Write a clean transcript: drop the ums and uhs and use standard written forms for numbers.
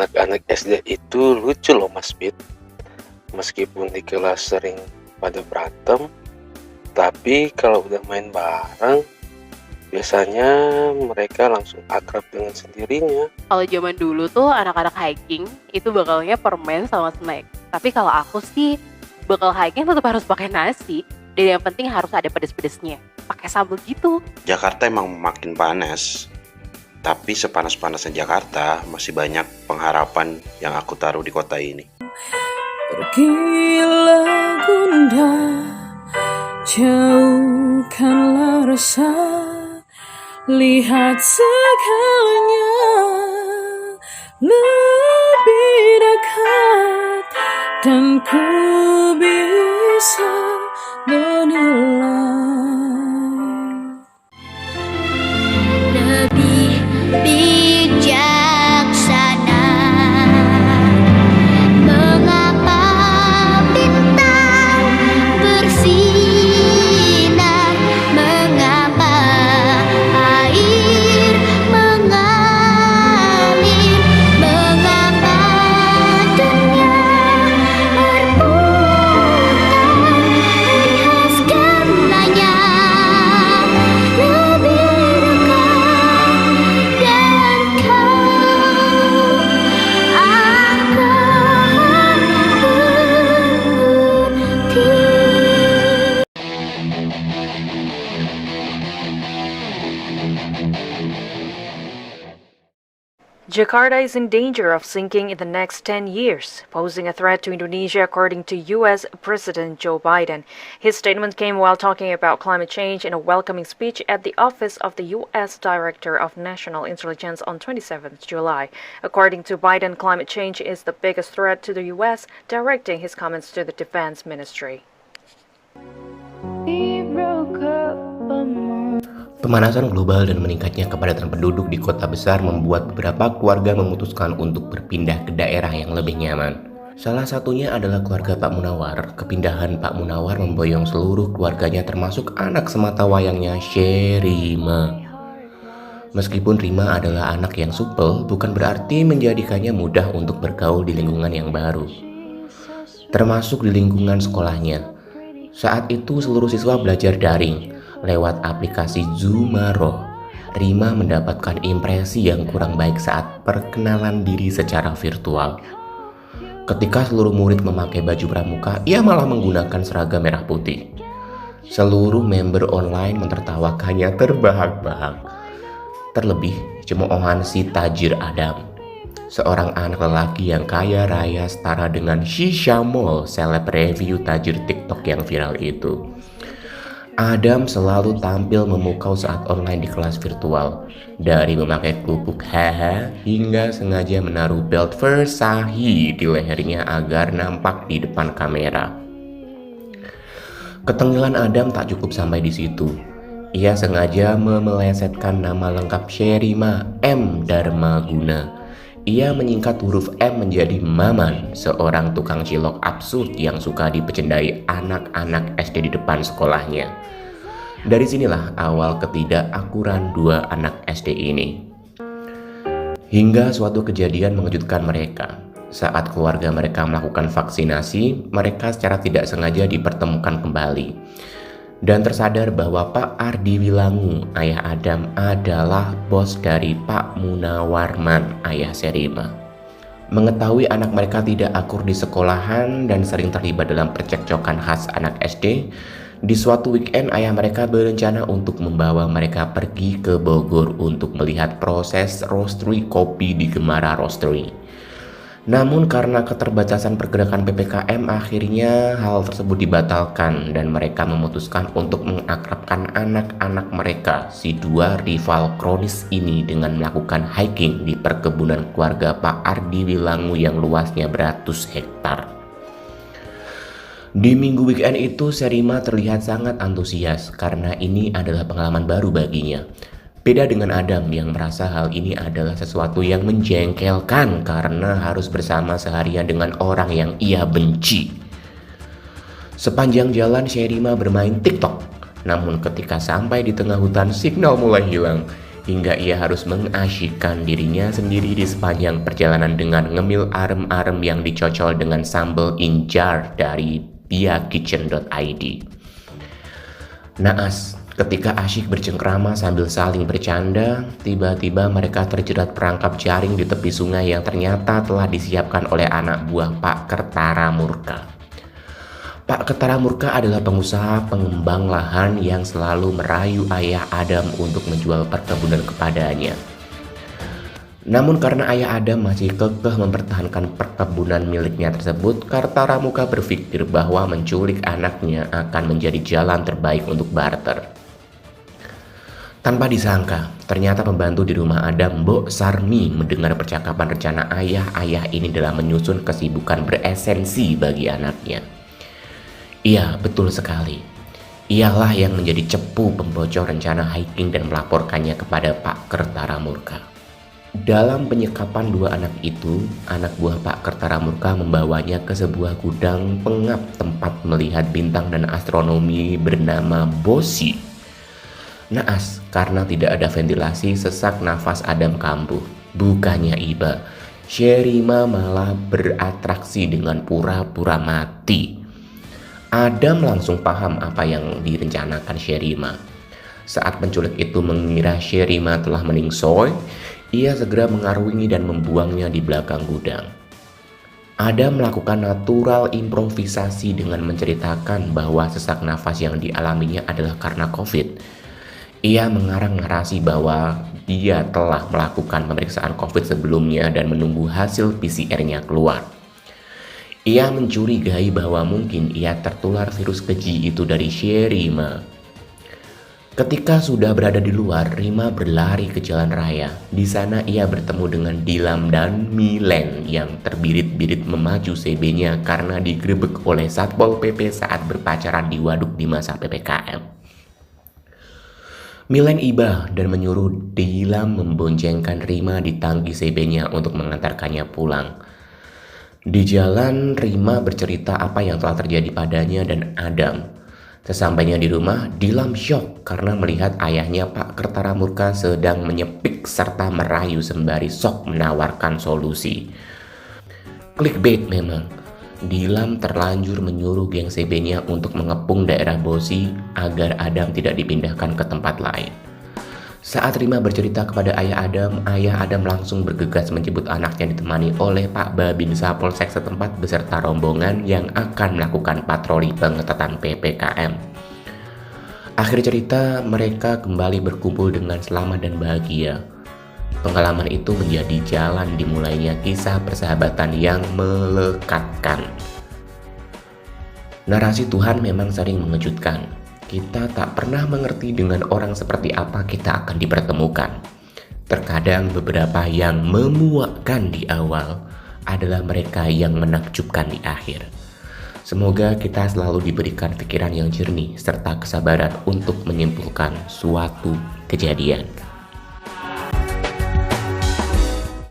Anak-anak SD itu lucu loh Mas Bit. Meskipun di kelas sering pada berantem, tapi kalau udah main bareng, biasanya mereka langsung akrab dengan sendirinya. Kalau zaman dulu tuh anak-anak hiking itu bakalnya permen sama snack. Tapi kalau aku sih bakal hiking tetap harus pakai nasi. Dan yang penting harus ada pedes-pedesnya. Pakai sambal gitu. Jakarta emang makin panas. Tapi sepanas-panasnya Jakarta masih banyak pengharapan yang aku taruh di kota ini. Pergilah bunda, jauhkanlah rasa, lihat segalanya lebih dekat, dan ku bisa menilai. Lebih bijaksana, mengapa bintang bersinar, mengapa air mengalir, mengapa dunia berputar, lihat segalanya lebih Jakarta is in danger of sinking in the next 10 years, posing a threat to Indonesia according to U.S. President Joe Biden. His statement came while talking about climate change in a welcoming speech at the office of the U.S. Director of National Intelligence on 27th July. According to Biden, climate change is the biggest threat to the U.S., directing his comments to the Defense Ministry. Pemanasan global dan meningkatnya kepadatan penduduk di kota besar membuat beberapa keluarga memutuskan untuk berpindah ke daerah yang lebih nyaman. Salah satunya adalah keluarga Pak Munawar. Kepindahan Pak Munawar memboyong seluruh keluarganya termasuk anak semata wayangnya, Sherima. Meskipun Rima adalah anak yang supel, bukan berarti menjadikannya mudah untuk bergaul di lingkungan yang baru, termasuk di lingkungan sekolahnya. Saat itu seluruh siswa belajar daring. Lewat aplikasi Zoomaro, Rima mendapatkan impresi yang kurang baik saat perkenalan diri secara virtual. Ketika seluruh murid memakai baju pramuka, ia malah menggunakan seragam merah putih. Seluruh member online mentertawakannya terbahak-bahak. Terlebih, cemoohan si tajir Adam, seorang anak lelaki yang kaya raya setara dengan Shisha Mall, seleb review tajir TikTok yang viral itu. Adam selalu tampil memukau saat online di kelas virtual, dari memakai kelupuk haha hingga sengaja menaruh belt Versace di lehernya agar nampak di depan kamera. Ketengilan Adam tak cukup sampai di situ. Ia sengaja memelesetkan nama lengkap Sherima M. Darmaguna. Ia menyingkat huruf M menjadi Maman, seorang tukang cilok absurd yang suka dipecendai anak-anak SD di depan sekolahnya. Dari sinilah awal ketidakakuran dua anak SD ini. Hingga suatu kejadian mengejutkan mereka. Saat keluarga mereka melakukan vaksinasi, mereka secara tidak sengaja dipertemukan kembali. Dan tersadar bahwa Pak Ardi Wilangu, ayah Adam, adalah bos dari Pak Munawarman, ayah Sherima. Mengetahui anak mereka tidak akur di sekolahan dan sering terlibat dalam percekcokan khas anak SD, di suatu weekend ayah mereka berencana untuk membawa mereka pergi ke Bogor untuk melihat proses roastery kopi di Gemara Roastery. Namun karena keterbatasan pergerakan PPKM, akhirnya hal tersebut dibatalkan dan mereka memutuskan untuk mengakrabkan anak-anak mereka, si dua rival kronis ini, dengan melakukan hiking di perkebunan keluarga Pak Ardi Wilangu yang luasnya beratus hektar. Di minggu weekend itu, Sherima terlihat sangat antusias karena ini adalah pengalaman baru baginya. Beda dengan Adam yang merasa hal ini adalah sesuatu yang menjengkelkan karena harus bersama seharian dengan orang yang ia benci. Sepanjang jalan Sherima bermain TikTok, namun ketika sampai di tengah hutan signal mulai hilang. hingga ia harus mengasyikkan dirinya sendiri di sepanjang perjalanan dengan ngemil arem-arem yang dicocol dengan sambal injar dari biakitchen.id. Naas, ketika asyik bercengkrama sambil saling bercanda, tiba-tiba mereka terjerat perangkap jaring di tepi sungai yang ternyata telah disiapkan oleh anak buah Pak Kertara Murka. Pak Kertara Murka adalah pengusaha pengembang lahan yang selalu merayu ayah Adam untuk menjual perkebunan kepadanya. Namun karena ayah Adam masih kekeh mempertahankan perkebunan miliknya tersebut, Kertara Murka berpikir bahwa menculik anaknya akan menjadi jalan terbaik untuk barter. Tanpa disangka, ternyata pembantu di rumah Adam, Mbok Sarmi, mendengar percakapan rencana ayah ini dalam menyusun kesibukan beresensi bagi anaknya. Iya, betul sekali. Ialah yang menjadi cepu pembocor rencana hiking dan melaporkannya kepada Pak Kertara Murka. Dalam penyekapan dua anak itu, anak buah Pak Kertara Murka membawanya ke sebuah gudang pengap tempat melihat bintang dan astronomi bernama Bosi. Naas, karena tidak ada ventilasi, sesak nafas Adam kambuh. Bukannya iba, Sherima malah beratraksi dengan pura-pura mati. Adam langsung paham apa yang direncanakan Sherima. Saat penculik itu mengira Sherima telah meningsoy, ia segera mengarungi dan membuangnya di belakang gudang. Adam melakukan natural improvisasi dengan menceritakan bahwa sesak nafas yang dialaminya adalah karena COVID. Ia mengarang narasi bahwa dia telah melakukan pemeriksaan COVID sebelumnya dan menunggu hasil PCR-nya keluar. Ia mencurigai bahwa mungkin ia tertular virus keji itu dari Sherima. Ketika sudah berada di luar, Rima berlari ke jalan raya. Di sana ia bertemu dengan Dilam dan Milen yang terbirit-birit memacu CB-nya karena digerebek oleh Satpol PP saat berpacaran di waduk di masa PPKM. Milen iba dan menyuruh Dilam memboncengkan Rima di tangki CB-nya untuk mengantarkannya pulang. Di jalan, Rima bercerita apa yang telah terjadi padanya dan Adam. Sesampainya di rumah, Dilam syok karena melihat ayahnya Pak Kertara Murka sedang menyepik serta merayu sembari sok menawarkan solusi. Clickbait memang. Dilam terlanjur menyuruh geng CB-nya untuk mengepung daerah Bosi agar Adam tidak dipindahkan ke tempat lain. Saat Rima bercerita kepada ayah Adam langsung bergegas menjemput anaknya ditemani oleh Pak Babinsa Polsek setempat beserta rombongan yang akan melakukan patroli pengetatan PPKM. Akhir cerita, mereka kembali berkumpul dengan selamat dan bahagia. Pengalaman itu menjadi jalan dimulainya kisah persahabatan yang melekatkan. Narasi Tuhan memang sering mengejutkan. Kita tak pernah mengerti dengan orang seperti apa kita akan dipertemukan. Terkadang beberapa yang memuakkan di awal adalah mereka yang menakjubkan di akhir. Semoga kita selalu diberikan pikiran yang jernih serta kesabaran untuk menyimpulkan suatu kejadian.